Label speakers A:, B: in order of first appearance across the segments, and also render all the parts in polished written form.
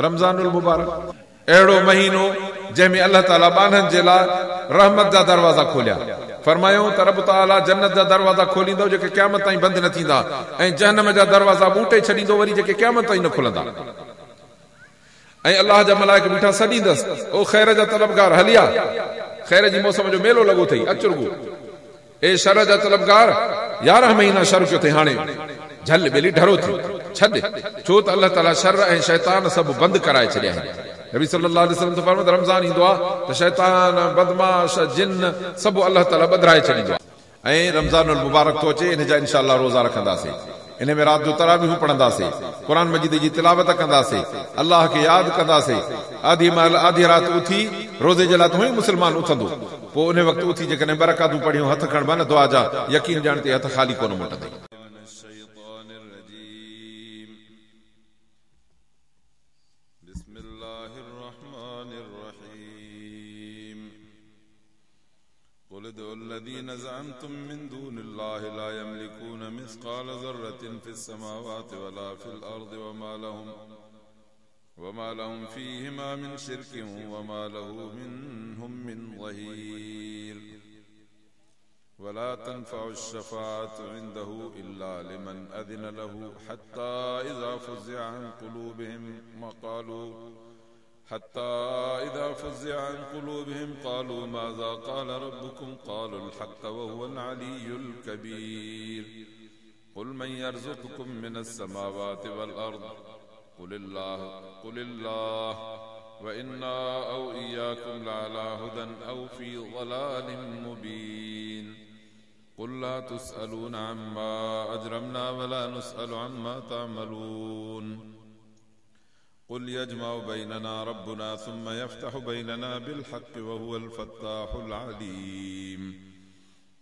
A: रमज़ानुल मुबारक अहिड़ो महीनो जंहिंमें अल्लाह ताला बाननि जे लाइ रहमत जा दरवाज़ा खोलिया। फरमायूं त रब ताला जन्नत जा दरवाज़ा खोलींदो जेके क़यामत ताईं बंदि न थींदा, ऐं जहन्नम जा दरवाज़ा बूटे छॾींदो वरी जेके क़यामत ताईं न खुलंदा। ऐं अल्लाह जा मलाइक बीठा सॾींदसि, ओ ख़ैर जा तलबगार हलिया, ख़ैर जी मौसम जो मेलो लॻो अथई, अच रुगो। ए शर जा तलबगार 11 महीना शर कयो अथई, हाणे झल ॿेली ढरो थी छॾ, छो त अल्लाह ताला शर ऐं शैतान सभु बंदि कराए छॾिया आहिनि। नबी सल्लल्लाहु अलैहि वसल्लम फरमायो रमज़ान ईंदो आहे त शैतान, बदमाश, जिन सभु अल्लाह ताला बदिराए छॾींदो आहे। ऐं रमज़ानुल मुबारक थो अचे, इन जा इंशाअल्लाह रोज़ा रखंदासीं, इन में रात जो तरावीहूं पढ़ंदासीं, क़ुर मजीद जी तिलावत कंदासीं, अल्लाह खे यादि कंदासीं। आधी रात उथी रोज़े जे लाइ तूं मुस्लमान उथंदो, पोइ उन वक़्तु उथी जेकॾहिं बरकातूं पढ़ियूं, हथ खणबा न दुआ जा, यकीन ॼाण ते हथ ख़ाली कोन मोटंदे।
B: الذين زعمتم من دون الله لا يملكون مثقال ذرة في السماوات ولا في الأرض وما لهم فيهما من شرك وما له منهم من ظهير ولا تنفع الشفاعة عنده إلا لمن أذن له حتى إذا فزع عن قلوبهم قالوا ماذا قال ربكم قالوا الحق وهو العلي الكبير قل من يرزقكم من السماوات والأرض قل الله وإنا أو إياكم لعلى هدى أو في ضلال مبين قل لا تسألون عما أجرمنا ولا نسأل عما تعملون قل يجمع بيننا ربنا ثم يفتح بيننا بالحق وهو الفتاح العليم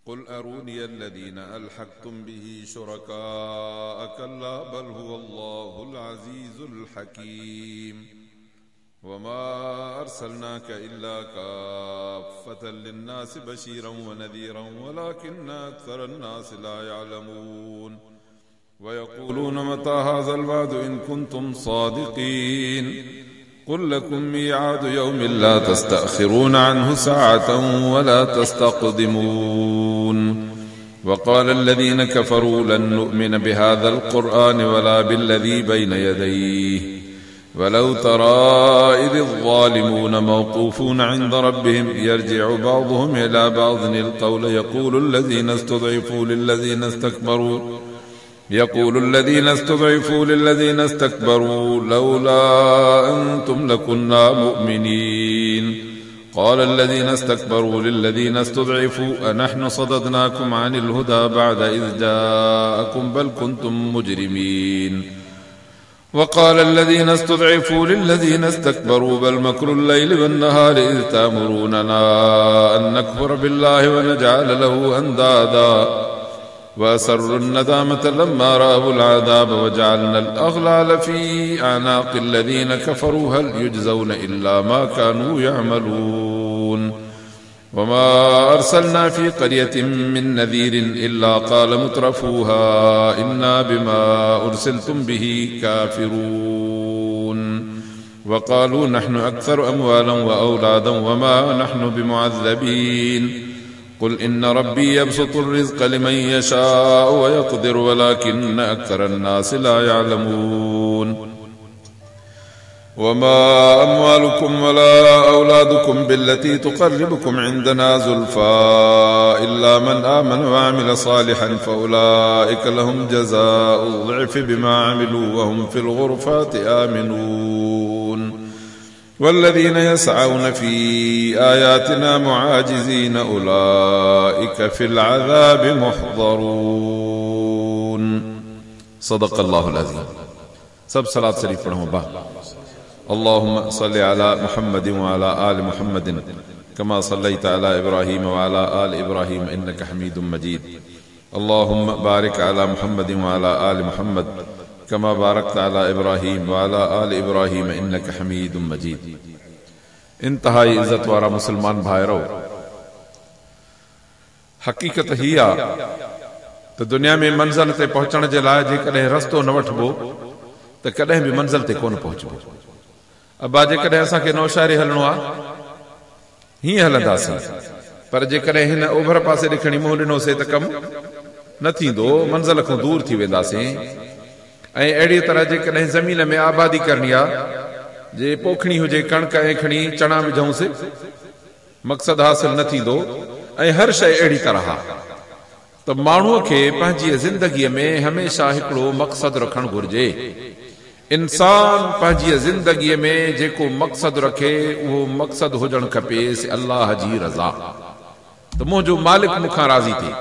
B: قل أروني الذين ألحقتم به شركاء كلا بل هو الله العزيز الحكيم وما أرسلناك إلا كافة للناس بشيرا ونذيرا ولكن أكثر الناس لا يعلمون ويقولون متى هذا الوعد إن كنتم صادقين قل لكم ميعاد يوم لا تستأخرون عنه ساعة ولا تستقدمون وقال الذين كفروا لن نؤمن بهذا القرآن ولا بالذي بين يديه ولو ترى إذ الظالمون موقوفون عند ربهم يرجع بعضهم إلى بعض القول يقول الذين استضعفوا للذين استكبروا لولا أنتم لكنا مؤمنين قال الذين استكبروا للذين استضعفوا أنحن صددناكم عن الهدى بعد إذ جاءكم بل كنتم مجرمين وقال الذين استضعفوا للذين استكبروا بل مكر الليل والنهار إذ تأمروننا أن نكفر بالله ونجعل له أندادا وأسروا الندامة لما رأوا العذاب وجعلنا الأغلال في أعناق الذين كفروا هل يجزون إلا ما كانوا يعملون وما أرسلنا في قرية من نذير إلا قال مترفوها إنا بما أرسلتم به كافرون وقالوا نحن أكثر أموالا وأولادا وما نحن بمعذبين قل إن ربي يبسط الرزق لمن يشاء ويقدر ولكن أكثر الناس لا يعلمون وما أموالكم ولا أولادكم بالتي تقربكم عندنا زلفى إلا من آمن وعمل صالحا فأولئك لهم جزاء الضعف بما عملوا وهم في الغرفات آمنون والذين يسعون في آياتنا معاجزين أولئك في العذاب محضرون صدق الله العظيم سب صلاة شريف پڑھو با اللهم صل على محمد وعلى آل محمد كما صليت على إبراهيم وعلى آل إبراهيم إنك حميد مجيد اللهم بارك على محمد وعلى آل محمد كما باركت على إبراهيم وعلى آل إبراهيم إنك حميد مجيد انتہائی عزت وارا مسلمان بھائرو حقیقت ہی آ تو دنیا میں منزل تے پہنچن جے لائے جے کڏهن رستو نہ وٺبو تو کڏهن بھی منزل تے کون پہنچبو
A: अबा जेकॾहिं असांखे नौशारे हलणो आहे हीअं हलंदासीं, पर जेकॾहिं हिन ओभर पासे ॾिखणी मुंहुं ॾिनोसीं त कमु न थींदो, मंज़िल खां दूर थी वेंदासीं। ऐं अहिड़ी तरह जेकॾहिं ज़मीन में आबादी करणी आहे, जे पोखणी हुजे कणक ऐं खणी चणा विझूंसीं, मक़सदु हासिल न थींदो। ऐं हर शइ अहिड़ी तरह त माण्हूअ खे पंहिंजी ज़िंदगीअ में हमेशह हिकिड़ो मक़सदु रखणु घुरिजे। इंसान पंहिंजी ज़िंदगीअ में जेको मक़सदु रखे उहो मक़सदु हुजणु खपेसि अल्लाह जी रज़ा, त मुंहिंजो मालिक मूंखां राज़ी थिए।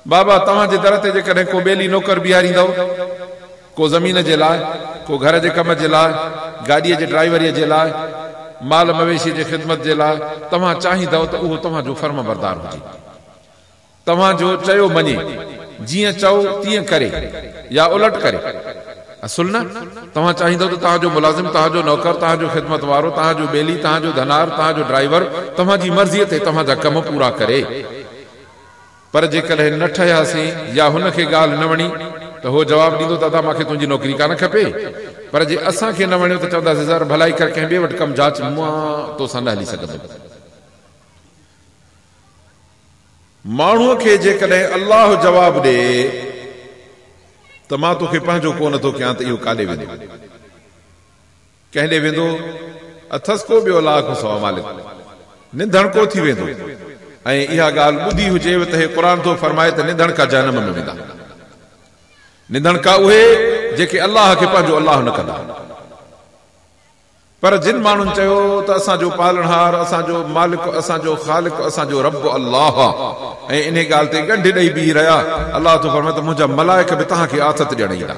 A: बाबा तव्हांजे दर ते जेकॾहिं को ॿेली नौकर बीहारींदव, को ज़मीन जे लाइ, को घर जे कम जे लाइ, गाॾीअ जे ड्राइवरीअ जे लाइ, माल मवेशी जे ख़िदमत जे लाइ, तव्हां चाहींदव त उहो तव्हांजो फर्म बरदार हुजे, तव्हांजो चयो मञे, जीअं चओ तीअं करे या उलट करे। असुल न तव्हां चाहींदव त तव्हांजो मुलाज़िम, तव्हांजो नौकर, तव्हांजो ख़िदमत वारो, तव्हांजो ॿेली, तव्हांजो धनार, तव्हांजो ड्राइवर तव्हांजी मर्ज़ीअ ते तव्हांजा कम पूरा करे। पर जेकॾहिं न ठहियासीं या हुनखे ॻाल्हि न वणी त उहो जवाबु ॾींदो दादा मूंखे तुंहिंजी नौकिरी कान खपे। पर जे असांखे न वणियो त चवंदासीं ज़र भलाई कर कंहिं ॿिए वटि कमु जाच, मां तोसां न हली सघंदुमि। माण्हूअ खे जेकॾहिं अल्लाह जवाबु ॾे त मां तोखे पंहिंजो कोन थो कयां, त इहो काॾे वेंदो, कंहिं ॾे वेंदो? अथसि को ॿियो अलाह खां सवाइ मालिक? निंधण को थी वेंदो। ऐं इहा ॻाल्हि ॿुधी हुजे त हे क़ुर थो फरमाए त निंधण का जहन्नम में वेंदा, निंधण का उहे जेके अलाह खे पंहिंजो अलाह न कंदा। पर जिन माण्हुनि चयो त असांजो पालनहार, असांजो मालिक, असांजो ख़ालिक, असांजो रब अल्लाह, ऐं इन ॻाल्हि ते गंढ ॾेई बीह रहिया, अलाह थो फरमाए त मुंहिंजा मलाइक बि तव्हांखे आथत ॾियण ईंदा।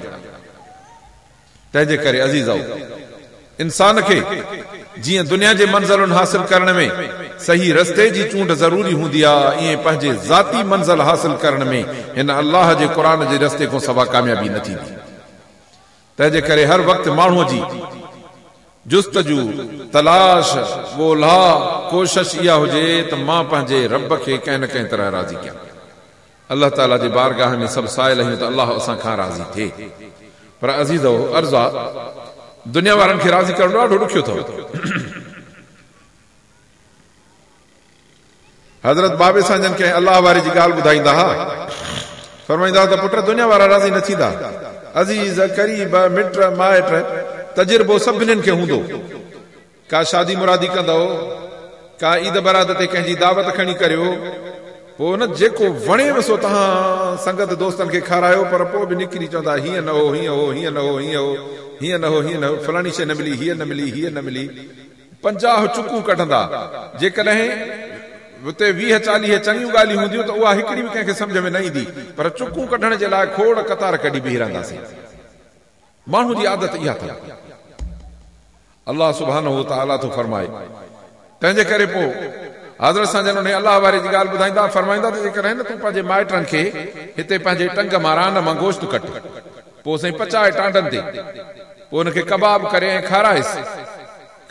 A: तंहिंजे करे अज़ीज़ो, इंसान खे जीअं दुनिया जे मंज़िलुनि हासिल करण में सही रस्ते जी चूंड ज़रूरी हूंदी आहे, ईअं पंहिंजे ज़ाती मंज़िल हासिल करण में हिन अल्लाह जे क़ुर जे रस्ते खां सवा कामयाबी न थींदी। तंहिंजे करे हर वक़्तु माण्हूअ जी जुस्तजू, तलाश, ॻोल्हा, कोशिश इहा हुजे त मां पंहिंजे रब खे कंहिं न कंहिं तरह राज़ी कयां। अल्लाह ताला जी बारगाह में सभु साइल आहियूं त अल्लाह असां खां राज़ी थिए। पर अज़ीज़ो, अर्ज़ आहे दुनिया वारनि खे राज़ी करणु ॾाढो ॾुखियो अथव। हज़रत बाबे सां जन कंहिं अलाह वारे जी ॻाल्हि ॿुधाईंदा हुआ, फरमाईंदा त पुट दुनिया वारा राज़ी न थींदा, अज़ीज़, करीब, मिट, माइट, तजुर्बो सभिनीनि खे हूंदो। का शादी मुरादी कंदो, का ईद बरात ते कंहिंजी दावत खणी करियो, पोइ न जेको वणे सो तव्हां संगत दोस्तनि खे खारायो, पर पोइ बि निकिरी चवंदा हीअं न हो, हीअं हो, हीअं न हो, हीअं हो, हीअं न हो, हीअं न हो, फलाणी शइ न मिली, हीअं न मिली, हीअं न मिली। 50 चुकूं कढंदा। जेकॾहिं हुते 20-40 चङियूं ॻाल्हियूं हूंदियूं त उहा हिकिड़ी बि कंहिंखे सम्झ में न ईंदी, पर चुकूं कढण जे लाइ खोड़ कतार कढी बीह रहंदासीं। माण्हू जी आदत इहा अथव। अल्लाह सुभाणे व तआला थो फरमाए। तंहिंजे करे पोइ हज़रत सां जन अल्लाह वारे जी ॻाल्हि ॿुधाईंदा, फरमाईंदा त जेकॾहिं न तूं पंहिंजे माइटनि खे हिते पंहिंजे टंग मां रान मां गोश्त कट, पोइ साईं पचाए टांडनि ते, पोइ हुनखे कबाब करे ऐं खाराएसि,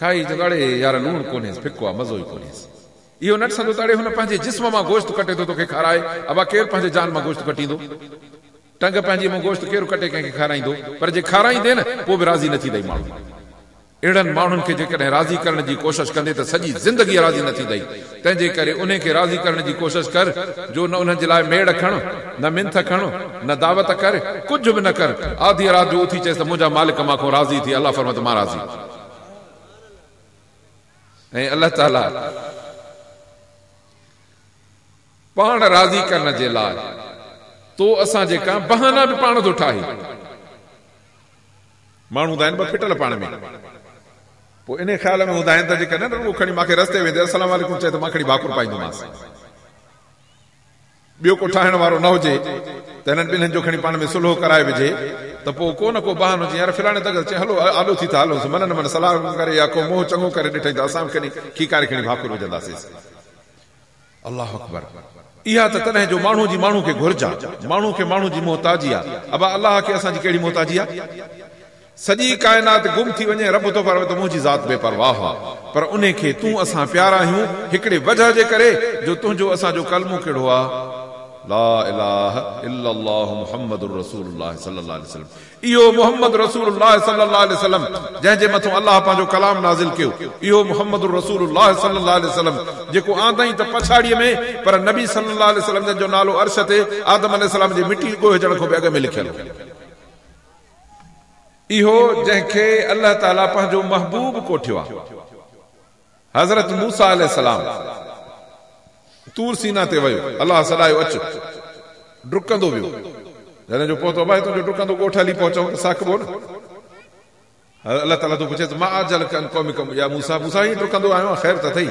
A: खाई जॻाड़े यार लूणु कोन्हेसि, फिको आहे, मज़ो ई कोन्हेसि। इहो न ॾिसंदो ताड़े हुन पंहिंजे जिस्म मां गोश्त कटे थो तोखे खाराए। अबा केरु पंहिंजे जान मां गोश्त कटींदो? टंग पंहिंजी मां गोश्त केरु कटे कंहिंखे खाराईंदो? पर जे खाराईंदे न पोइ बि राज़ी न थींदई माण्हू। अहिड़नि माण्हुनि खे जेकॾहिं राज़ी करण जी कोशिशि कंदे त सॼी ज़िंदगी राज़ी न थींदई। तंहिंजे करे उन खे राज़ी करण जी कोशिशि कर जो न उन्हनि जे लाइ मेड़ खणो, न मिंथ खणो, न दावत कर, कुझु बि न कर। आधी राति जो उथी चएसि त मुंहिंजा मालिक मां राज़ी थी, अल्लाह फरमाए त मां राज़ी। ऐं अल्लाह ताला पाण राज़ी करण जे लाइ तो असांजे का बहाना बि पाण थो ठाहे। माण्हू हूंदा आहिनि ॿ फिटल पाण में, पोइ इन ख़्याल में हूंदा आहिनि त जेकॾहिं न खणी मूंखे रस्ते वेंदे अस्सलाम वालेकुम चए त मां खणी भाकुर पाईंदोमांसि। ॿियो को ठाहिण वारो न हुजे त हिननि ॿिन्हिनि जो खणी पाण में सुलहो कराए विझे त पोइ को न को बहानो हुजे, यार फिलाणे त चए हलो आलो थी था हलोसि, मन न मन सलाह करे या को मोह चङो करे ॾिठई त असां खणी खीकारे खणी भाकुर विझंदासीं। अल्लाह अकबर। इहा त तॾहिं जो माण्हू जी माण्हू खे घुर्ज आहे, माण्हू खे माण्हू जी मोहताजी आहे। अबा अलाह खे असांजी कहिड़ी मोहताजी आहे? सॼी काइनात गुम थी वञे, रब थो फरमाए त मुंहिंजी ज़ात बेपरवाह आहे, पर उन खे तूं असां प्यारा आहियूं हिकिड़े वजह जे करे जो तुंहिंजो असांजो कलमो कहिड़ो आहे, ला इलाहा इल्लल्लाह मुहम्मदुर रसूलुल्लाह सल्लल्लाहु अलैहि वसल्लम। इहो मुहम्मद रसूलुल्लाह सल्लल्लाहु अलैहि वसल्लम जंहिंजे मथां अल्लाह पंहिंजो कलाम नाज़िल कयो, इहो मुहम्मदुर रसूलुल्लाह सल्लल्लाहु अलैहि वसल्लम जेको आंदई त पछाड़ीअ में, पर नबी सल्लल्लाहु अलैहि वसल्लम जो नालो अर्श ते आदम अलैहिस्सलाम जे मिटी ॻोहिजण खां बि अॻ में लिखियल। इहो जंहिंखे अल्लाह ताला पंहिंजो महबूब कोठियो आहे। हज़रत मूसा अलैहिस्सलाम तूर सीना ते वियो, अल्लाह सॾायो अच, डुकंदो वियो, जॾहिं जो पहुतो भाई तुंहिंजो डुकंदो ॻोठ हली पहुचऊं त साकबो न। अल्लाह ताला तो पुछे मां अजल कन कौमिकम या मूसा, मूसा ही डुकंदो आयो ख़ैर त थई,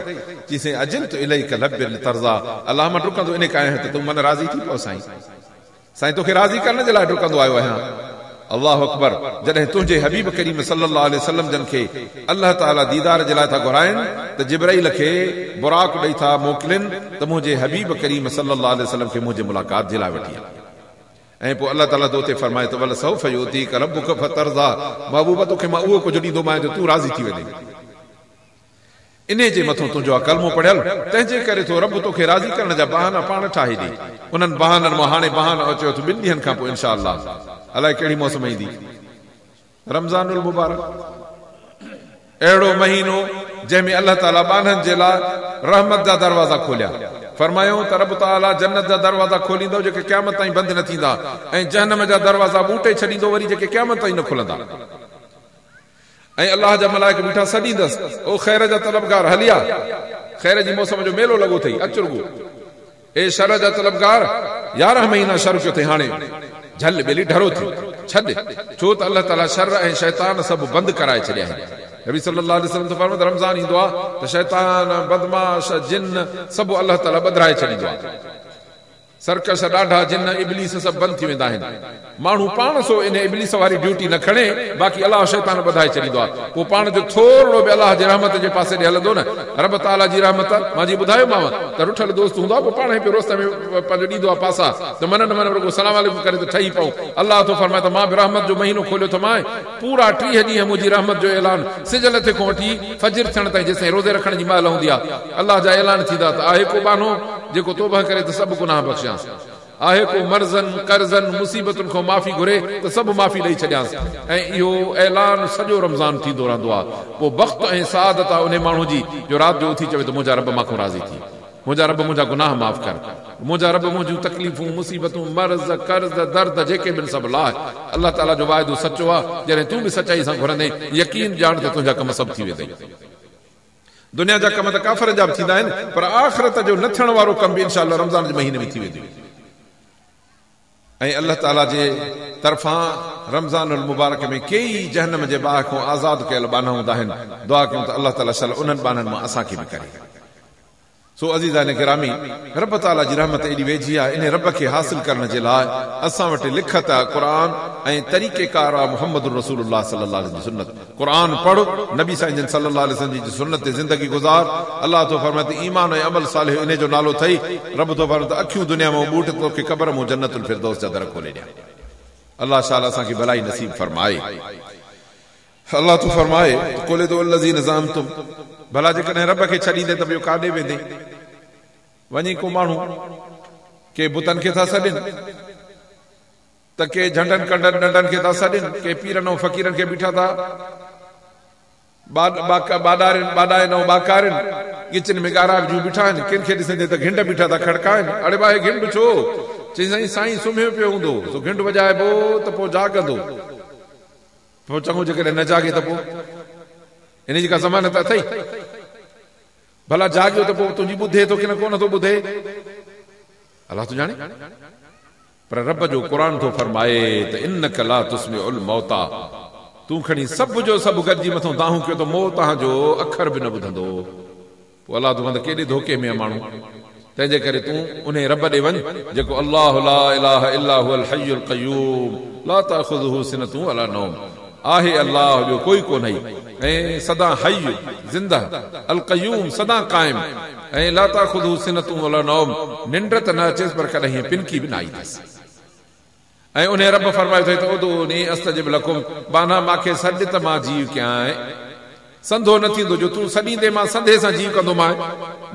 A: चईसे अजल तो इलैक लब्बिल तर्जा, अल्लाह मां डुकंदो इन काए त तूं मन राज़ी थी पओ साईं, साईं तोखे राज़ी करण जे लाइ डुकंदो आयो आहियां। अल्लाह अकबर। जॾहिं तुंहिंजे हबीब करीम सल्लल्लाहु अलैहि वसल्लम जन खे अल्लाह ताला दीदार जे लाइ था घुराइनि त जिब्राइल खे बुराक ॾेई था मोकिलिन त मुंहिंजे हबीब करीम सल्लल्लाहु अलैहि वसल्लम खे मुंहिंजे मुलाक़ात जे लाइ वठी आ। ऐं पोइ अल्लाह ताला तो उते फरमाए त वल सौफ युतीक रब्बुक फतरज़ा, महबूब तोखे मां उहो कुझु ॾींदोमांइ जो तूं राज़ी थी वेंदे। इन जे मथां तुंहिंजो कलमो पढ़ियल, तंहिंजे करे तो रब तोखे राज़ी करण जा बहाना पाण ठाहे ॾे। उन्हनि बहाननि मां हाणे बहानो अचो त 2 ॾींहंनि खां पोइ इंशा अल्लाह, अलाए कहिड़ी मौसम ईंदी, रमज़ानुल मुबारक, अहिड़ो महीनो जंहिंमें अल्लाह ताला बाननि जे लाइ रहमत जा दरवाज़ा खोलिया। फरमायो त रब ताला जन्नत जा दरवाज़ा खोलींदो जेके क़यामत ताईं बंदि न थींदा, ऐं जहन्नम जा दरवाज़ा बूटे छॾींदो वरी जेके क़यामत ताईं न खुलंदा। ऐं अल्लाह जा मलाइक बीठा सॾींदसि, ओ ख़ैर जा तलबगार हलिया, ख़ैर जी मौसम जो मेलो लॻो अथई, अच रुगो। ए शर जा तलबगार 11 महीना शर कयो अथई, हाणे झल ॿेली डरो थी छॾ, छो त अल्लाह ताला शर ऐं शैतान सभु बंदि कराए छॾिया आहिनि। नबी सल्लल्लाहु अलैहि वसल्लम त फरमायो त रमज़ान ईंदो आहे त शैतान, बदमाश, जिन सभु अल्लाह ताला बदिराए छॾींदो आहे। सर्कश ॾाढा जिन इब्लीस सभु बंदि थी वेंदा आहिनि। माण्हू पाण सो इन इब्लीस वारी ड्यूटी न खणे, बाक़ी अल्लाह शैतान ॿधाए छॾींदो आहे। पोइ पाण जो थोरो बि अल्लाह जे रहमत जे पासे ॾे हलंदो न, रब ताला जी रहमत, मां जी ॿुधायोमांव त रुठल दोस्त हूंदो आहे, पोइ पाण ई पियो रोस्त में पंहिंजो ॾींदो आहे पासा, त मन न मन रुगो सलाम अलैकुम करे त ठही पऊं। अल्लाह तो फरमाए त मां बि रहमत जो महीनो खोलियो थो मां, पूरा 30 ॾींहं मुंहिंजी रहमत जो ऐलान सिज लथे खां वठी फजर थियण ताईं, जेसिताईं रोज़े रखण जी महिल हूंदी आहे, अल्लाह जा ऐलान थींदा त आहे को बानो जेको तौबा करे त सभु गुनाह बख़्शियांसि, आहे को मर्ज़न कर्ज़न मुसीबतुनि खां माफ़ी घुरे त सभु माफ़ी ॾेई छॾियांसि। ऐं इहो ऐलान सॼो रमज़ान थींदो रहंदो आहे। पोइ वक़्त ऐं सादत आहे उन माण्हू जी जो राति जो उथी चवे त मुंहिंजा रब मां खां राज़ी थी, मुंहिंजा रब मुंहिंजा गुनाह माफ़ कर, मुंहिंजा रब मुंहिंजूं तकलीफ़ूं मुसीबतूं मर्ज़ कर्ज़ दर्द जेके बि सभु लाइ। अल्लाह ताला जो वाइदो सचो आहे, जॾहिं तूं बि सचाई सां घुरंदे यकीन ॼाण त तुंहिंजा कम सभु थी वेंदई। दुनिया जा कम त काफ़र जा बि थींदा आहिनि, पर आख़िरत जो न थियण वारो कम बि इंशाअल्लाह रमज़ान जे महीने में थी वेंदो। ऐं अल्लाह ताला जे तरफ़ां रमज़ानुल मुबारक में कई जहन्नम जे बाहि खां आज़ाद कयल बाना हूंदा आहिनि। दुआ कयूं त अल्लाह ताला शल उन्हनि बाननि मां असांखे बि करे। सो अज़ीज़ान गिरामी, रब ताला जी रहमत एॾी वेझी आहे, इन रब खे हासिल करण जे लाइ असां वटि लिखत आहे क़ुर ऐं तरीक़ेकार आहे मुहम्मद रसूलुल्लाह सल्लल्लाहु अलैहि वसल्लम सुन्नत। क़ुर पढ़, नबी साईं जन सल्लल्लाहु अलैहि वसल्लम जी सुन्नत ते ज़िंदगी गुज़ार। अल्लाह तो फरमाए त ईमान ऐं अमल सालिह इन जो नालो अथई। रब तो फरमाए त अखियूं दुनिया में बूट तोखे क़ब्र में जन्नतुल फिरदौस जा दर खोले ॾियां। अल्लाह शाला असांखे भलाई नसीब फरमाए। अल्लाह तो फरमाए कोले तो लज़ीन ज़ामतुम, भला जेकॾहिं रब खे छॾींदे त ॿियो काॾे वेंदे? वञी को माण्हू के बुतनि खे था सॾनि, त के झंडनि कंडनि डंडनि खे था सॾनि, के पीरनि ऐं फ़क़ीरनि खे बीठा था बाॾाइनि ऐं बाकारिनि, किचन में ॻारा जूं बीठा आहिनि। किन खे ॾिसंदे त घिंड बीठा था खड़काइनि, अड़े भाई घिंड छो? चई साईं साईं सुम्हियो पियो हूंदो, सो घिंड वॼाइबो त पोइ जाॻंदो, पोइ चङो जेकॾहिं न जाॻे त पोइ इन जी का ज़मानत अथई? भला जाॻियो त पोइ तुंहिंजी ॿुधे थो की न कोन थो ॿुधे? अल्लाह तूं ॼाणे। पर रब जो क़ुर थो फरमाए त इन्नक ला तुस्मिउल मौता, तूं खणी सभु जो सभु गॾिजी मथां दाहूं कयो त मौत जो अखर बि न ॿुधंदो। पोइ अल्लाह तूं केॾे धोखे में आहे माण्हू। तंहिंजे करे तूं उन रब ॾे वञ जेको अल्लाह ला इलाहा इल्ला हुवल हय्युल क़य्यूम ला ताख़ुज़ुहु सिनतुन वला नौम आहे। अल्लाह ॿियो कोई कोन्हे, ऐं सदा हय्य ज़िंदा, अल क़य्यूम सदा क़ाइम, ऐं ला ताख़ुज़ुहु सिनतुन वला नौम, निंड त न अचेसि पर कॾहिं पिनकी बि न आई अथसि। ऐं उन रब फरमायो अथई त उदूनी अस्तजिब लकुम, बाना मांखे सॾ त मां जीव कयां। संधो न थींदो जो तूं सॾींदे मां संधे सां जीव कंदो मां,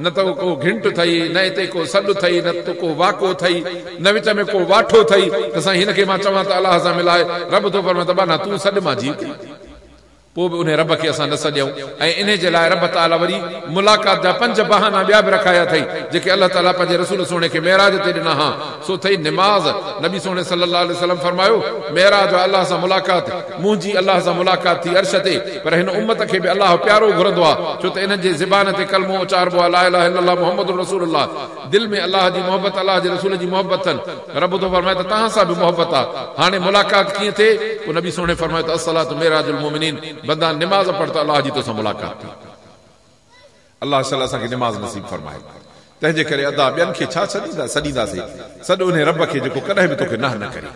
A: न त को घिंट थई, न हिते को सॾु थई, न त को वाको थई, न विच में को वाठो थई त साईं हिनखे मां चवां त अलाह सां मिलाए। रब थो फरमाए त बाना तूं सॾ मां जीव कई, पोइ बि उन रब खे असां न सॾियऊं। ऐं इन जे लाइ रब ताला वरी मुलाक़ात जा 5 बहाना ॿिया बि रखाया अथई जेके अलाह ताला पंहिंजे रसूल सोणे खे मेराज ते ॾिना हा। सो अथई निमाज़। नबी सोणे सल्लल्लाहु अलैहि वसल्लम फरमायो मेराज अलाह सां मुलाक़ात, मुंहिंजी अलाह सां मुलाक़ात थी अर्श ते, पर हिन उम्मत खे बि अलाह प्यारो घुरंदो आहे, छो त इन जे ज़बान ते कलमो उचारबो आहे ला इलाहा इल्लल्लाह मुहम्मदुर रसूलुल्लाह। दिलि में अलाह जी मोहबत, अलाह जे रसूल जी मोहबत अथनि। रब थो फरमाए त तव्हां सां बि मोहबत आहे। हाणे मुलाक़ात कीअं थिए? पोइ नबी सोणे फरमायो त अस्सलातु मेराजुल मोमिनीन, बंदा निमाज़ पढ़ त अलाह जी तोसां मुलाक़ात थी। अलाह ताला असांखे निमाज़ नसीब फरमाए। तंहिंजे करे अदा ॿियनि खे छा सॾींदासीं? सॾु उन रब खे जेको कॾहिं बि तोखे न करे।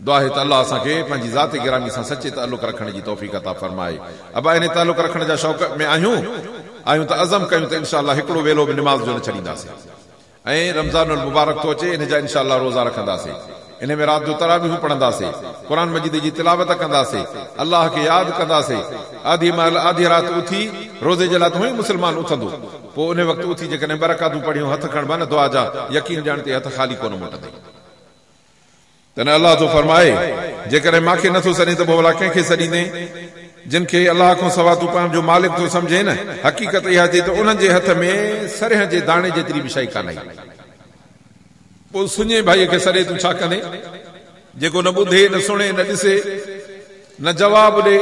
A: दुआ आहे त अलाह असांखे पंहिंजी ज़ात गिरामी सां सचे ताल्लुक़ रखण जी तौफ़ीक़ अता फरमाए। अबा इन ताल्लुक़ रखण जा शौक़ में आहियूं त अज़म कयूं त इंशाअल्लाह हिकिड़ो वेलो बि निमाज़ जो न छॾींदासीं। ऐं रमज़ानुल मुबारक थो अचे, इन जा इंशाअल्लाह रोज़ा रखंदासीं। इन में रात जो तरावीहूं पढ़ंदासीं, क़ुरान मजीद जी तिलावत कंदासीं, अल्लाह खे यादि कंदासीं। आधी रात उथी रोज़े जे लाइ तूं ई मुस्लमान उथंदो, पोइ उन वक़्तु उथी जेकॾहिं बरकातूं पढ़ियूं, हथ खणबा न दुआ जा, यकीन ॼाण ते हथ ख़ाली कोन मोटंदे। तने अल्लाह थो फरमाए जेकॾहिं मूंखे नथो सॾे त पोइ भला कंहिंखे सॾींदे? जिन खे अल्लाह खां सवा तूं पाण जो मालिक थो सम्झे न, हक़ीक़त इहा थी त उन्हनि जे हथ में सरह जे दाणे जेतिरी बि शइ कान्हे। पोइ सुञे भाईअ खे सॾे तूं छा कंदे? जेको न ॿुधे, न सुणे, न ॾिसे, न जवाब ॾे,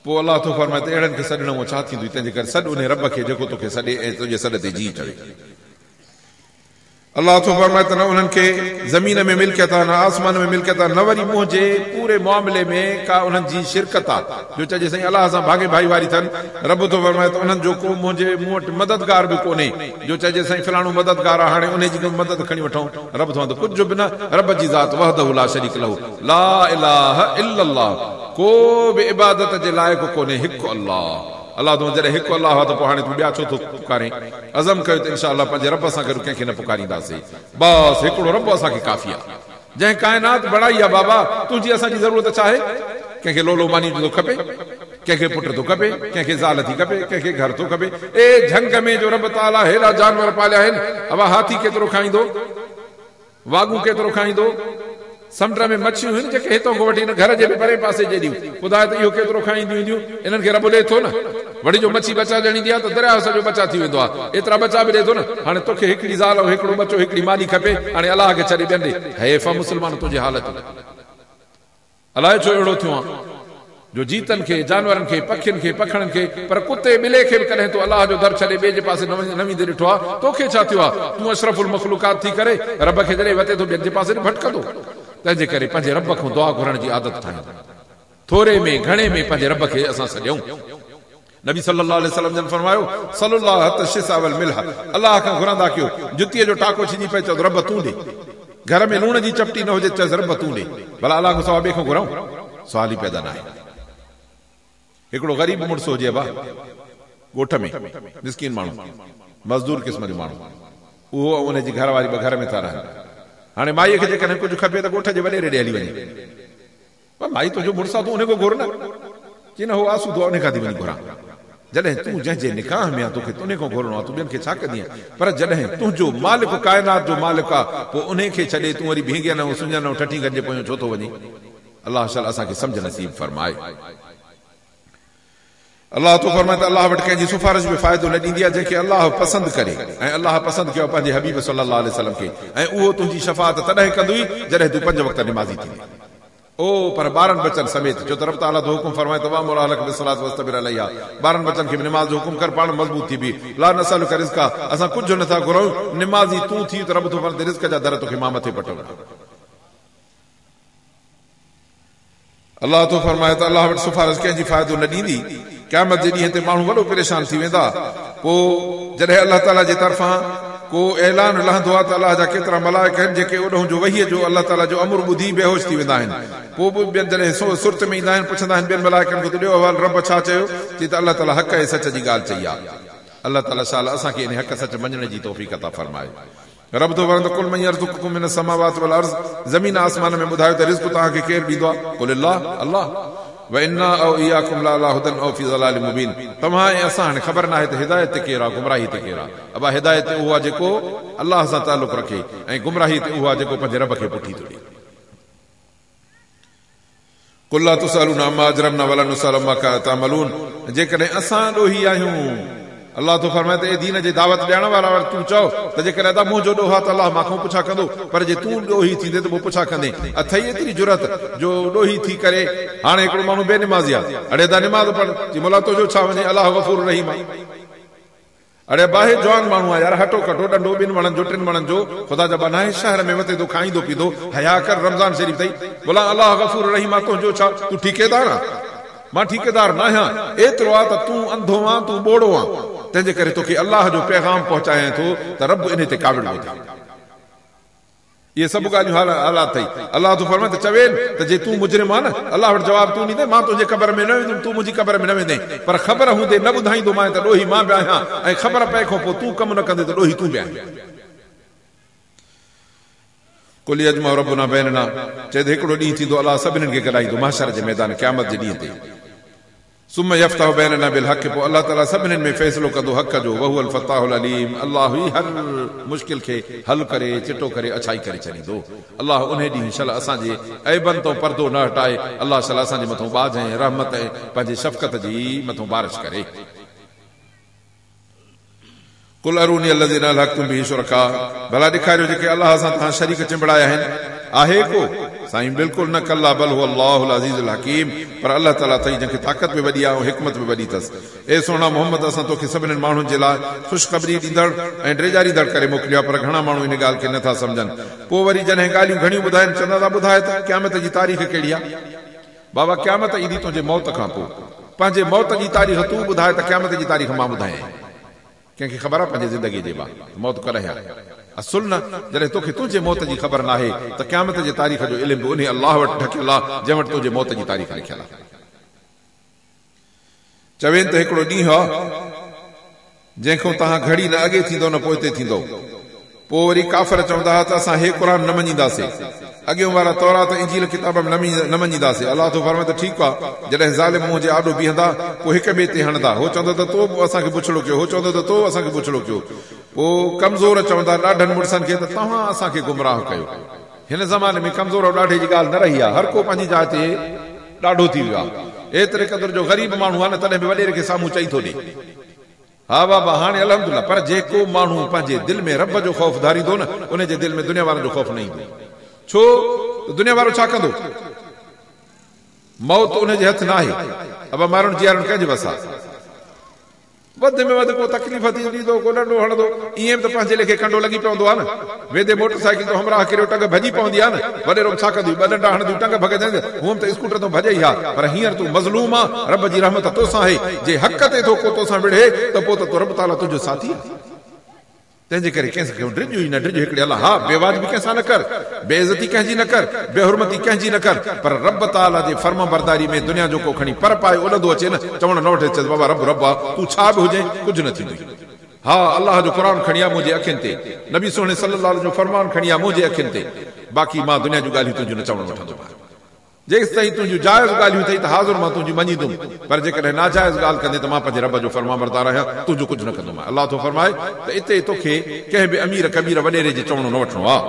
A: पोइ अलाह थो फरमाए त अहिड़नि खे सॾण में छा थींदो? तंहिंजे करे सॾ उन रब खे जेको तोखे सॾे ऐं तुंहिंजे सॾ ते जी चढ़े। अल्लाह थो फरमाए त न उन्हनि खे ज़मीन में मिल्कियत आहे, न आसमान में मिल्कियत आहे, न वरी मुंहं जे पूरे मामले में का उन्हनि जी शिरकत आहे जो चइजे साईं अलाह सां भागे भाई वारी थियनि। रब थो फरमाए त उन्हनि जो को मुंहिंजे मूं वटि मददगार बि कोन्हे जो चइजे साईं फलाणो मददगार आहे, हाणे उन जी मदद खणी वठूं। रब थो त कुझु बि न, रब जी ज़ात वहदहु ला शरीक लहू, ला इलाहा इल्लल्लाह, को बि इबादत जे लाइक़ कोन्हे, हिकु अल्लाह। अल्लाह तो जॾहिं हिकु अल्लाह आहे त पोइ हाणे तूं ॿिया छो थो पुकारे? अज़म कयो त इंशाअल्लाह पंहिंजे रब सां गॾु कंहिंखे न पुकारींदासीं। बसि हिकिड़ो रब असांखे काफ़ी आहे। जंहिं काइनात बणाई आहे बाबा, तुंहिंजी असांजी ज़रूरत छा आहे? कंहिंखे लोलो मानी थो खपे, कंहिंखे पुट थो खपे, कंहिंखे ज़ाल थी खपे, कंहिंखे घर थो खपे। ए झंग में जो रब ताला हेॾा जानवर पालिया आहिनि, अब हाथी केतिरो खाईंदो, वागू केतिरो खाईंदो, समुंड में मच्छियूं आहिनि जेके हितां खां वठी घर जे बि परे पासे जहिड़ियूं, ख़ुदा त इहो केतिरो खाईंदियूं ईंदियूं। इन्हनि खे रब ॾे थो न, वरी जो मच्छी बचा ॼणींदी आहे त दरिया सॼो बचा थी वेंदो आहे, एतिरा बचा बि ॾे थो न। हाणे तोखे हिकिड़ी ज़ाल, हिकिड़ो बचो, हिकिड़ी मानी खपे, हाणे अलाह खे छॾे ॿियनि ॾे। हैफ़ मुस्लमान तुंहिंजी हालत अलाए छो अहिड़ो थियो आहे जो जीतनि खे, जानवरनि खे, पखियुनि खे, पखड़नि खे, पर कुते ॿिले खे बि कॾहिं तूं अलाह जो दर छॾे ॿिए जे पासे न वेंदे ॾिठो आहे? तोखे छा थियो आहे? तूं अशरफुल मखलूकात थी करे रब खे जॾहिं वते थो ॿियनि जे पासे भटकंदो। तंहिंजे करे पंहिंजे रब खां दुआ घुरण जी आदत ठाहियूं, थोरे में घणे में पंहिंजे रब खे असां सॾियूं। नबी सल्लल्लाहु अलैहि वसल्लम जन फरमायो सल्लल्लाहु त शिसा वल मिलह, अलाह खां घुरंदा कयो जुतीअ जो टाको छिनी पए, चओ रब तूं ॾे। घर में लूण जी चपटी न हुजे, चओ रब तूं ॾे। भला अलाह खां सवाइ ॿिए खां घुरऊं? सवाल ई पैदा न आहे। हिकिड़ो ग़रीब मुड़ुसु हुजे बा ॻोठ में, मिस्कीन माण्हू, मज़दूर क़िस्म जो माण्हू, उहो उनजी घरवारी ॿ घर में था रहनि। हाणे माईअ खे जेकॾहिं कुझु खपे त ॻोठ जे वॾेरे ॾे हली वञे, पर माई तुंहिंजो मुड़ुसु आहे, तूं उन खां घुर न, की न हो आसूदो आहे उन खां थी वञी घुरां। जॾहिं तूं जंहिंजे निकाह में आहे तोखे उन खां घुरणो आहे, तूं ॿियनि खे छा कंदी? पर जॾहिं तुंहिंजो मालिक काइनात जो मालिक आहे, पोइ उन खे छॾे तूं वरी भींगे न सुञान ठठी गॾिजे पियो छो थो वञे? अलाह शाला असांखे सम्झ नसीब फरमाए। अलाह तो फरमाए त अलाह वटि कंहिंजी सिफारिश बि फ़ाइदो न ॾींदी आहे, जंहिंखे अलाह पसंदि करे। ऐं अलाह पसंदि कयो पंहिंजे हबीब सल्लल्लाहु अलैहि वसल्लम खे, ऐं उहो तुंहिंजी शफ़ाअत तॾहिं कंदुई जॾहिं तूं 5 वक़्त निमाज़ी थींदी। ओ पर ॿारनि बचनि समेत, छो त रब ताला तो हुकुम फरमाए त वामुर अहलक बिस्सलात वस्तबिर अलैहा, ॿारनि बचनि खे बि निमाज़ जो हुकुम कर, पाण मज़बूत थी बि। ला नसअलुका रिज़्क़ा, असां कुझु नथा घुरऊं, निमाज़ी तूं थी त रब तो फरमाए रिज़्क़ जा दर तोखे मां मथे पटो। अलाह तो फरमाए त अलाह वटि सिफारिश कंहिंजी फ़ाइदो न ॾींदी। क़यामत जे ॾींहं ते माण्हू वॾो परेशान थी वेंदा। पोइ जॾहिं अलाह ताला जे तरफ़ां को ऐलान लहंदो आहे त अलाह जा केतिरा मलाइक आहिनि जेके ओॾों जो वहीअ जो अलाह ताला जो अमर ॿुधी बेहोश थी वेंदा आहिनि। पोइ बि ॿियनि जॾहिं सुरत में ईंदा आहिनि, पुछंदा आहिनि ॿियनि मलाइकनि खे त ॾियो अहवाल, रब छा चयो? चई त अलाह ताला हक़ ऐं सच जी ॻाल्हि चई आहे। अलाह ताला शाला असांखे इन हक़ सच मञण जी तौफ़ीक़ अता फरमाए। रब तो वरंद कुल मन यरज़ुकुकुम मिनस समावाति वल अर्ज़, ज़मीन आसमान में ॿुधायो त रिज़्क़ तव्हांखे केरु ॾींदो आहे? कुल अल्लाह, अल्लाह। वइन्ना औ इयाकुम ला हुदन औ फी ज़लालिम मुबीन। तव्हां ऐं असां हाणे ख़बर नाहे त हिदायत ते केरु आहे, गुमराही ते केरु आहे। अबा हिदायत उहो आहे जेको अलाह सां तालुक़ रखे, ऐं गुमराही ते उहो आहे जेको पंहिंजे रब खे पुठी थो ॾे। कुल ला तुसअलूना अम्मा अजरमना वला नुसअलु अम्मा तामलून। जेकॾहिं असां ॾोही आहियूं, अल्लाह तो फरमाए त ए दीन जे दावत ॾियण वारा तूं चओ त जेकॾहिं अदा मुंहिंजो ॾोहो आहे त अलाह मां पुछा कंदो, पर जे तूं ॾोही थींदे त पोइ पुछा कंदे। अथई एतिरी जुरत जो ॾोही थी करे हाणे हिकिड़ो माण्हू बेनिमाज़ी आहे, अड़े दा निमाज़ पढ़ जी मोला तुंहिंजो छा वञे, अलाह गफ़ूर रहीम आहे। अड़े बाहे जवान माण्हू आहे यार, हटो कटो ॾंडो ॿिनि वणनि जो टिनि वणनि जो, ख़ुदा जा बनाए शहर में वते थो खाईंदो पींदो, हया कर, रमज़ान शरीफ़ अथई, बोला अलाह गफ़ूर रहीम आहे, तुंहिंजो छा, तूं ठीकेदार आहे? मां ठीकेदार न आहियां। एतिरो आहे त तूं अंधो आहे, तूं ॿोड़ो आहे, तंहिंजे करे तोखे अलाह जो पैगाम पहुचायां थो त रब इन ते क़ाबिल हो थिए। ये सभु ॻाल्हियूं हालात अथई। अलाह तो फरमाए त चवेन त जे तूं मुजरिम आहे न, अलाह वटि जवाब तूं ॾींदे, मां तुंहिंजे क़बर में न वेंदुमि, तूं मुंहिंजी क़बर में न वेंदे, पर ख़बर हूंदे न ॿुधाईंदो मां त ॾोही मां बि आहियां, ऐं ख़बर पए खां पोइ तूं कमु न कंदे त ॾोही तूं बि आहीं। कुल यजमा रब्बुना बैनना, चए त हिकिड़ो ॾींहुं थींदो अलाह सभिनीनि खे गॾाईंदो महशर जे मैदान क़यामत जे ॾींहं ते। सुम यफ्ताहु बैनना बिल हक़, पोइ अलाह ताला सभिनीनि में फ़ैसिलो कंदो हक़ जो। वहुवल फताहुल अलीम, अलाह ई हर मुश्किल खे हल करे, चिटो करे, अच्छाई करे छॾींदो। अलाह उन ॾींहुं शल असांजे ऐबनि तो पर्दो न हटाए, अलाह शल असांजे मथां बाज ऐं रहमत ऐं पंहिंजे शफ़क़त जी मथां बारिश करे। कुल अरूनी अल्लज़ीना अलहक़्तुम बिही शुरका, भला ॾेखारियो जेके अलाह सां तव्हां शरीक चिंबड़ाया आहिनि, आहे को? साईं बिल्कुलु न, कल्ला बल हुव अल्लाहुल अज़ीज़ुल हकीम, पर अल्लाह ताला अथई जंहिंखे ताक़त बि वॾी आहे ऐं हिकमत बि वॾी अथसि। ए सोना मोहम्मद, असां तोखे सभिनीनि माण्हुनि जे लाइ ख़ुशख़बरी ॾींदड़ ऐं ड्रेजारींदड़ करे मोकिलियो आहे, पर घणा माण्हू इन ॻाल्हि खे नथा सम्झनि। पोइ वरी जॾहिं ॻाल्हियूं घणियूं ॿुधाइनि, चवंदा था ॿुधाए त क़यामत जी तारीख़ कहिड़ी आहे? बाबा क़यामत ईंदी तुंहिंजे मौत खां पोइ, पंहिंजे मौत जी तारीख़ तूं ॿुधाए त क़यामत जी तारीख़ मां ॿुधायां। कंहिंखे ख़बर आहे पंहिंजे ज़िंदगी जे बाद मौत कॾहिं आहे? असुल न, जॾहिं तोखे तुंहिंजे मौत जी ख़बर न आहे त क़यामत जे तारीख़ जो इल्म बि उन अलाह वटि ढकियल आहे जंहिं वटि तुंहिंजे मौत जी तारीख़ लिखियल आहे। चवेनि त हिकिड़ो ॾींहुं आहे जंहिंखां तव्हां घड़ी न अॻे थींदो न पोइ ते थींदो। पोइ वरी काफ़िर चवंदा हुआ त असां हे क़ुरान न मञींदासीं, अॻियों वारा तौरात इंजील किताब न मञींदासीं। अलाह तो फरमाए त ठीकु आहे, जॾहिं ज़ालिम मुंहुं जे आॾो बीहंदा पोइ हिक ॿिए ते हणंदा, हो चवंदो त तो असांखे पुछड़ो कयो, हो चवंदो त तो असांखे पुछड़ो कयो। पोइ कमज़ोर चवंदा ॾाढनि मुड़सनि खे त तव्हां असांखे गुमराह कयो। हिन ज़माने में कमज़ोर ऐं ॾाढे जी ॻाल्हि न रही आहे, हर को पंहिंजी जाइ ते ॾाढो थी वियो आहे। एतिरे क़दुरु जो ग़रीब माण्हू आहे न, तॾहिं बि वॾेरे खे साम्हूं चई थो ॾे। हा बाबा हाणे अल्हम्दुलिल्लाह, पर जेको माण्हू पंहिंजे दिलि में रब जो ख़ौफ़ धारींदो न, उन जे दिलि में दुनिया वारनि जो ख़ौफ़ न ईंदो। छो त दुनिया वारो छा कंदो? मौत उन जे हथ न आहे। अब माण्हुनि जीअरण कंहिंजे वस आहे? वधि में वधि को तकलीफ़ थी ॾींदो, को ॾंडो हणंदो, ईअं बि त पंहिंजे लेखे कंडो लॻी पवंदो आहे न। वेंदे मोटरसाइकिल तो हमराह करियो, टंग भॼी पवंदी आहे न, वॾेरो छा कंदियूं, ॿ ॾंडा हणंदियूं, टंग भॻजंदी। हूअं त स्कूटर तो भॼे ई आहे, पर हींअर तूं मज़लूम आहे, रब जी रहमत तोसां आहे। जे हक़ ते थो को तोसां विढ़े त पोइ त तो रब ताला तुंहिंजो साथी आहे। तंहिंजे करे कंहिंखे ड्रिज ई न ड्रिज हिकिड़े अलाह, हा बेवाजिबी कंहिंसां न कर, बेइज़ती कंहिंजी न कर, बेहुरमती कंहिंजी न कर, पर रब ताला जे फर्मा बरदारी में दुनिया जो को खणी पर पाए उॾंदो अचे न, चवण न वठे, चए बाबा रब रब आहे, तूं छा बि हुजे कुझु न थींदो। हा अलाह जो क़ुरान खणी आहे मुंहिंजे अखियुनि ते, नबी सोने सल्लल्लाहु अलैहि जो फरमान खणी आहे मुंहिंजे अखियुनि ते, बाक़ी मां दुनिया जूं ॻाल्हियूं तुंहिंजूं न चवण वठंदो आहियां। जेसि ताईं तुंहिंजूं जाइज़ ॻाल्हियूं अथई त हाज़ुर मां तुंहिंजी मञींदुमि, पर जेकॾहिं नाजाइज़ ॻाल्हि कंदे त मां पंहिंजे रब जो फर्मा बरदार आहियां, तुंहिंजो कुझु न कंदुमि। अलाह तो फरमाए त इते तोखे कंहिं बि अमीर कबीर वॾेरे जे चवणो न वठिणो आहे।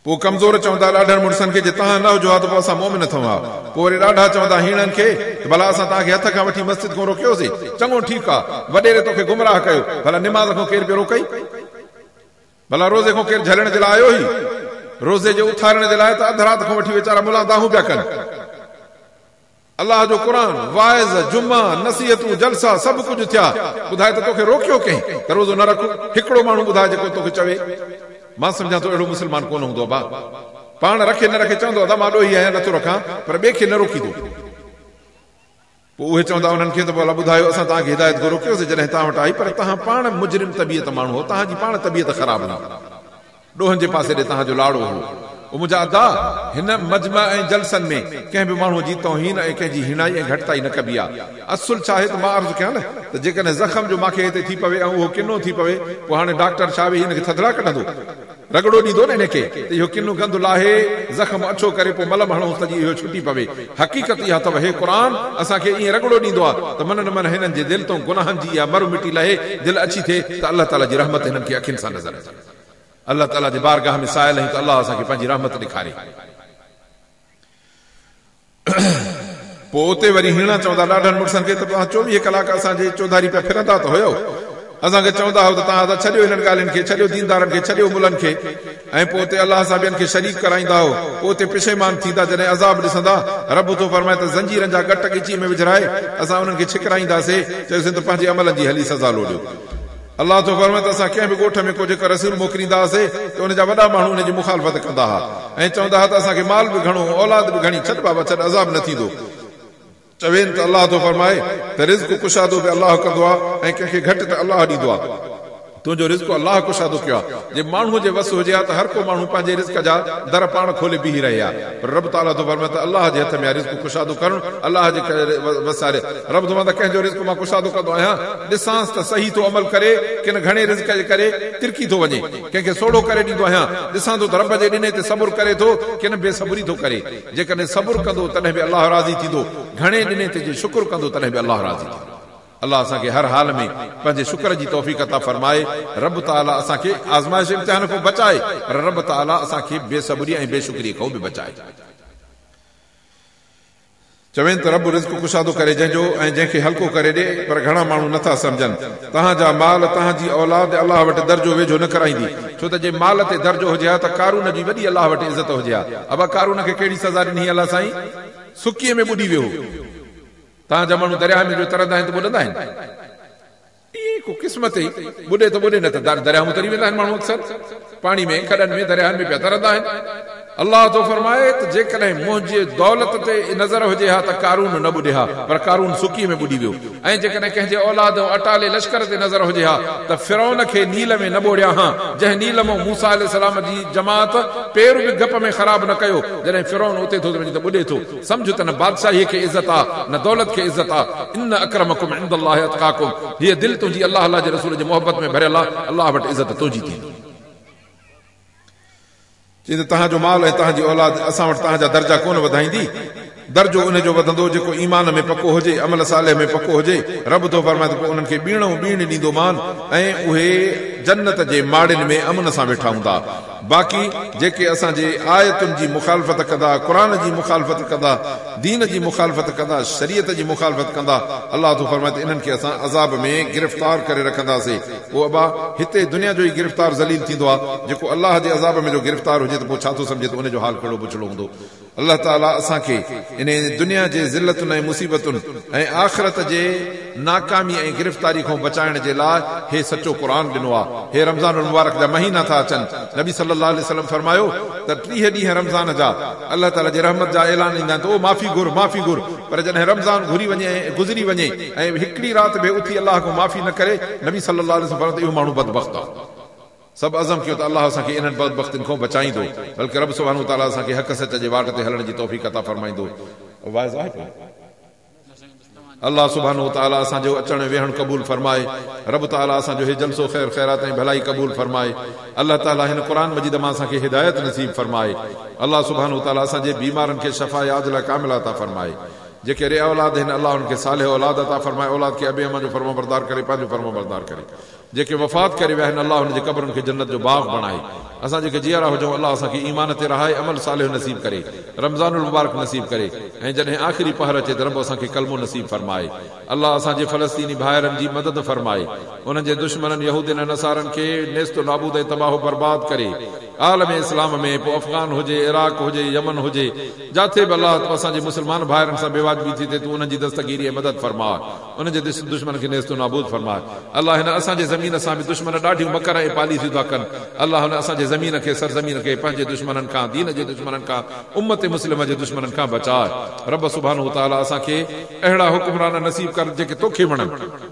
A: पोइ कमज़ोर चवंदा ॾाढनि मुड़सनि खे, जे तव्हां न हुजो हा त पोइ असां मोमिन थऊं हा। पोइ वरी ॾाढा चवंदा हीणनि खे, भला असां तव्हांखे हथ खां वठी मस्जिद खां रोकियोसीं, चङो ठीकु आहे, वॾेरे तोखे गुमराह कयो, भला निमाज़ खां केरु पियो रोकई? भला रोज़े खां केरु झलण जे लाइ आयो ई? रोज़े जे उथारण जे लाइ त अध राति खां वठी वीचारा मुला दाहूं पिया कनि। अलाह जो क़ुरान, वाइज़, जुमा, नसीहतूं, जलसा सभु कुझु थिया, ॿुधाए त तोखे रोकियो कंहिं त रोज़ो न रखो? हिकिड़ो माण्हू ॿुधाए जेको तोखे चवे? मां सम्झां थो अहिड़ो मुस्लमान कोन हूंदो बा, पाण रखे न रखे चवंदो त मां ॾोही आहियां नथो रखां, पर ॿिए खे न रोकींदो। पोइ उहे चवंदा उन्हनि खे त भला ॿुधायो असां तव्हांखे हिदायत खां रोकियोसीं जॾहिं तव्हां वटि आई, पर तव्हां पाण मुजरिम तबियत माण्हू हो, तव्हांजी पाण तबियत ख़राबु न, ॾोहनि जे पासे ॾे तव्हांजो लाड़ो हो। मुंहिंजा अदा हिन मजमा ऐं जलसनि में कंहिं बि माण्हू जी तौहीन ऐं कंहिंजी हिणाई ऐं घटिताई न कबी आहे। असुल छा आहे त मां अर्ज़ु कयां न त जेकॾहिं ज़ख़म जो मूंखे हिते थी पवे ऐं उहो किनो थी पवे, पोइ हाणे डॉक्टर छा बि हिन खे थधिड़ा कढंदो? रगड़ो ॾींदो न हिनखे त इहो किनो गंद लाहे ज़ख़्म अछो करे पोइ मलम हणूं त इहो छुटी पवे। हक़ीक़त इहा अथव हे क़ुर असांखे ईअं रगड़ो ॾींदो आहे त मन न मन हिननि जे दिलि तां गुनाहनि जी इहा मरु मिटी लहे, दिलि अची थिए त अलाह ताला जी रहमत हिननि खे अखियुनि सां नज़र अचे। अलाह ताला जे बारगाह में सायल आहियूं त अलाह असांखे पंहिंजी रहमत ॾेखारे। पोइ उते वरी हीणा चवंदा ॾाढनि मुड़ुसनि खे त 24 कलाक असांजे चौधारी पिया फिरंदा त हुयो, असांखे चवंदा हुओ त तव्हां त छॾियो हिननि ॻाल्हियुनि खे, छॾियो दीनदारनि खे, छॾियो मुलनि खे, ऐं पोइ उते अलाह सां ॿियनि खे शरीक कराईंदा हो। पोइ उते पिशेमान थींदा जॾहिं अज़ाब ॾिसंदा। रब थो फरमाए त ज़ंजीरनि जा गट ॻिची में विझराए असां उन्हनि खे छिकराईंदासीं, चयोसीं त पंहिंजे अमलनि जी हली सज़ा लोॾियो। अलाह थो फरमाए त असां कंहिं बि ॻोठ में को जेको रसूल मोकिलींदा हुआसीं त उनजा वॾा माण्हू उनजी मुखालफ़त कंदा हुआ ऐं चवंदा हुआ त असांखे माल बि घणो, औलाद बि घणी, छॾ बाबा छॾ, अज़ाब न थींदो। चवेनि त अलाह थो फरमाए त रिज़्क़ कुशादो बि अलाह कंदो आहे ऐं कंहिंखे घटि त अलाह ॾींदो आहे। तुंहिंजो रिज़्क़ अलाह कुशादो कयो आहे। जे माण्हूअ जे वस हुजे हा त हर को माण्हू पंहिंजे रिज़्क़ जा दर पाण खोले बीही रहे हा, पर रब ताला थो फरमाए त अलाह जे हथ में आहे रिज़्क़ कुशादो करणु, अलाह जे वसारे। रब थो फरमाए कंहिंजो रिज़्क़ मां कुशादो कंदो आहियां, ॾिसांसि त सही थो अमल करे किन घणे रिज़्क़ जे करे तिरकी थो वञे, कंहिंखे सोढ़ो करे ॾींदो आहियां, ॾिसां थो त रब जे ॾिने ते सबुर करे थो किन बेसबुरी थो करे। जेकॾहिं सबुर कंदो तॾहिं बि अलाह राज़ी थींदो, घणे ॾिने ते जे शुक्र कंदो तॾहिं बि अलाह राज़ी थींदो। अलाह असांखे हर हाल में पंहिंजे शुक्र जी तौफ़ीक़ अता फरमाए। रब ताला असांखे आज़माइश इम्तिहान खां बचाए, पर रब ताला असांखे बेसब्री ऐं बेशुक्री खां बि बचाए। चवनि त रब रिज़्क़ कुशादो करे जंहिंजो ऐं जंहिंखे हल्को करे ॾे, पर घणा माण्हू नथा सम्झनि। तव्हांजा माल, तव्हांजी औलाद अलाह वटि दर्जो वेझो न कराईंदी, छो त जे माल ते दर्जो हुजे हा त कारून जी वॾी अलाह वटि इज़त हुजे हा। अबा कारून खे कहिड़ी सज़ा ॾिनी अलाह साईं? सुकीअ में ॿुॾी वियो। तव्हांजा माण्हू दरिया में जो तरंदा आहिनि त ॿुॾंदा आहिनि? को क़िस्मत ई ॿुॾे त ॿुॾे, न त दरिया में तरी वेंदा आहिनि माण्हू अक्सर, पाणी में, खॾनि में, दरियानि में पिया तरंदा आहिनि। अलाह थो फरमाए त जेकॾहिं मुंहिंजे दौलत ते नज़र हुजे हा त कारून न ॿुॾे हा, पर कारून सुकीअ में ॿुॾी वियो। ऐं जेकॾहिं कंहिंजे औलाद ऐं अटाले लश्कर ते नज़र हुजे हा त फिरौन खे नील में न ॿोड़िया हा, जंहिं नील मां मूसा अलैहिस्सलाम जी जमात पेर बि गप में ख़राब न कयो। जॾहिं फिरौन उते थो वञे त ॿुॾे थो। सम्झ त न बादशाहीअ खे इज़त आहे न दौलत खे इज़त आहे। इन अकरमकुम इंदल्लाहि अतकाकुम, हीअ दिलि तुंहिंजी अलाह जे रसूल जे मोहबत में भरियल आहे, अलाह वटि इज़त तुंहिंजी थींदी। चई त तव्हांजो माल ऐं तव्हांजी औलाद असां वटि तव्हांजा दर्जा कोन वधाईंदी, दर्जो उनजो वधंदो जेको ईमान में पको हुजे, अमल साले में पको हुजे। रब थो फरमाए त पोइ उन्हनि खे ॿीणो ॿीण ॾींदो मान ऐं उहे जन्नत जे माड़ियुनि में अमन सां वेठा हूंदा। बाक़ी जेके असांजे आयतुनि जी मुखालफ़त कंदा, क़ुर जी मुखालफ़त कंदा, दीन जी मुखालफ़त कंदा, शरीयत जी मुखालफ़त कंदा, अलाह थो फरमाए त इन्हनि खे असां अज़ाब में गिरफ़्तार करे रखंदासीं। पोइ अबा हिते दुनिया जो ई गिरफ़्तार ज़लील थींदो आहे। जेको अलाह जे अज़ाब में जो गिरफ़्तार हुजे त पोइ छा थो सम्झे त उनजो हाल कहिड़ो पुछड़ो हूंदो। अलाह ताला असांखे इन दुनिया जे ज़िल्लतुनि ऐं मुसीबतुनि ऐं आख़िरत जे नाकामी ऐं गिरफ़्तारी खां बचाइण जे लाइ हे सचो क़ुर ॾिनो आहे। हे रमज़ान मुबारक जा महीना था अचनि। नबी सल्लल्लाहु अलैहि वसल्लम फरमायो त 30 ॾींहं रमज़ान जा अलाह ताला जे रहमत जा ऐलान ईंदा आहिनि त ओ माफ़ी घुर, माफ़ी घुर। पर जॾहिं रमज़ान घुरी वञे, गुज़री वञे ऐं हिकिड़ी राति बि उथी अलाह खां माफ़ी न करे, नबी सल्लल्लाहु अलैहि वसल्लम फरमायो इहो माण्हू बदबख़्त आहे। सभु अज़म कयो त अलाह असांखे इन्हनि बदबख़्तियुनि खां बचाईंदो, बल्कि रब सुब्हानहू तआला असांखे हक़ सच जे वाट ते हलण जी तौफ़ीक़ अता फरमाईंदो। अल्लाह सुब्हानहू तआला असांजो अचण वेहण क़बूल फरमाए। रब ताला असांजो हे जलसो ख़ैर ख़ैरात ऐं भलाई क़बूल फरमाए। अल्लाह ताला हिन क़ुर मजीद मां असांखे हिदायत नसीब फरमाए। अल्लाह सुब्हानहू तआला असांजे बीमारनि खे शफ़ा आजिला कामिला अता फरमाए। जेके रे औलाद आहिनि अल्लाह उनखे सालिह औलाद अता फरमाए, औलाद खे अबे अमा जो फरमाबरदार करे, पंहिंजो फरमाबरदार करे। जेके वफ़ात करे विया आहिनि अल्लाह हुनजे क़ब्रनि खे जन्नत जो बाग़ बणाए। असां जेके जियारा हुजूं अल्लाह असांखे ईमान ते रहाए, अमल सालिह नसीब करे, रमज़ानुल मुबारक नसीब करे, ऐं जॾहिं आख़िरी पहर अचे त रब असांखे कलमो नसीब फरमाए। अल्लाह असांजे फ़लस्तीनी भाइरनि जी मदद फरमाए, उन्हनि जे दुश्मननि यहूदियुनि ऐं नसारनि खे नेस्तो नाबूद ऐं तबाह बर्बाद करे। आलम इस्लाम में पोइ अफ़गान हुजे, इराक हुजे, यमन हुजे, जिथे बि अल्लाह असांजे मुस्लमान भाइरनि सां बेवाजिबी थी थिए तूं उन्हनि जी दस्तगीरी ऐं मदद फरमा, उन्हनि जे दुश्मन खे नेस्तो नाबूद फरमाए। अल्लाह हिन असांजे ज़मीन सां बि दुश्मन ॾाढियूं मकर ऐं पॉलिसियूं था कनि। अल्लाह हुन असांजे ज़मीन खे, सरज़मीन खे पंहिंजे दुश्मननि खां, दीन जे दुश्मननि खां, उम्मत मुस्लिम जे दुश्मननि खां बचाए। रब सुब्हानहू तआला असांखे अहिड़ा हुक्मरान नसीब कर जेके तोखे वणनि।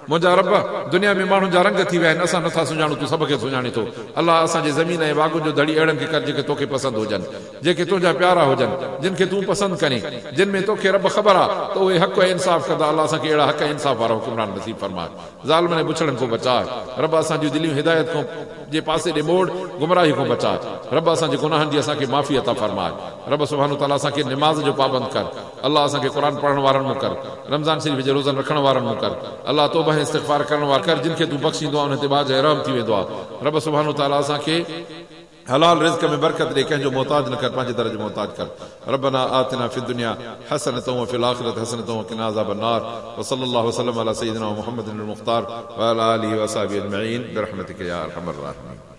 A: मुंहिंजा रब, दुनिया में माण्हुनि जा रंग थी विया आहिनि, असां नथा सुञाणूं, तूं सभ खे सुञाणे थो। अल्लाह असांजे ज़मीन ऐं बाग़ुनि जो धड़ी अहिड़नि खे कर जेके तोखे पसंदि हुजनि, जेके तुंहिंजा प्यारा हुजनि, जिन खे तूं पसंदि करीं, जिन में तोखे रब ख़बर आहे त उहे हक़ ऐं इंसाफ़ कंदा। अलाह असांखे अहिड़ा हक़ ऐं इंसाफ़ वारा हुकुमरान नसीब फरमाए। ज़ालिमनि ऐं बुछड़नि खां बचाए। रब असांजी दिलियूं हिदायत खां जे पासे ॾे मोड़, गुमराही खां बचाए। रब असांजे गुनाहनि जी असांखे माफ़ी अता फरमाए। रब सुभाणे ताला असांखे निमाज़ जो पाबंद कर। अलाह असांखे क़ुर पढ़ण वारनि मूं कर, रमज़ान शरीफ़ जे रोज़नि रखण वारनि मूं कर। अलाह तौबा ऐं इस्तिग़फ़ार करण वारा कर, जिन खे तूं बख़्शींदो आहे उन ते बाज रहम थी वेंदो आहे। रब सुभाणे ताला असांखे हलाल रिज़्क़ में बरकत ॾे, कंहिंजो मोहताज न कर, पंहिंजे दर जो मोहताज कर। रब्बना आतिना फ़िद दुनिया हसनतन व फ़िल आख़िरति हसनतन व क़िना अज़ाबन नार। व सल्लल्लाहु वसल्लम अला सय्यिदिना मुहम्मदिन अल मुख़्तार व अला आलिहि व असहाबिहि अजमईन बिरहमतिका या अरहमर राहिमीन।